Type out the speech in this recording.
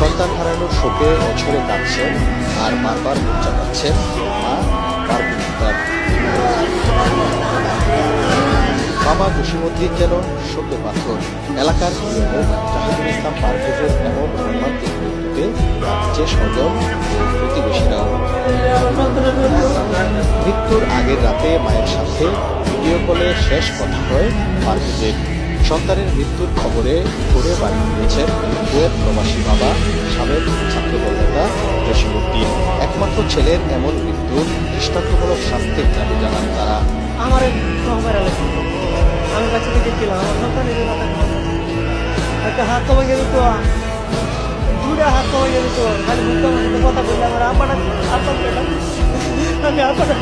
সন্তান হারানোর শোকে অঝরে কাঁদছেন আর বারবার বুক চাপাচ্ছেন মা পারভিন আক্তার। বাবা জসীমউদ্দিন যেন শোকে পাথর। এলাকার মুখ জাহিদুল ইসলাম পারভেজের এমন মর্মান্তিক মৃত্যুতে কাঁদছে স্বজন ও প্রতিবেশীরাও। মৃত্যুর আগের রাতে মায়ের সাথে ভিডিও কলে শেষ কথা হয় পারভেজের। সন্তানের মৃত্যুর খবরে ঘুরে বাড়ি ফিরেছেন কুয়েত প্রবাসী বাবা সাবেক ছাত্রদল নেতা জসীমউদ্দিন। একমাত্র ছেলের এমন মৃত্যুর দৃষ্টান্তমূলক শাস্তির দাবি জানান তারা। আমার আমি কাছে দেখেছিলাম আমার সন্তানের একটা হাত কমে গেল তো দুটা হাত কমে গেল তো খালি কথা বললে আমার আপাটা আমি আপাটা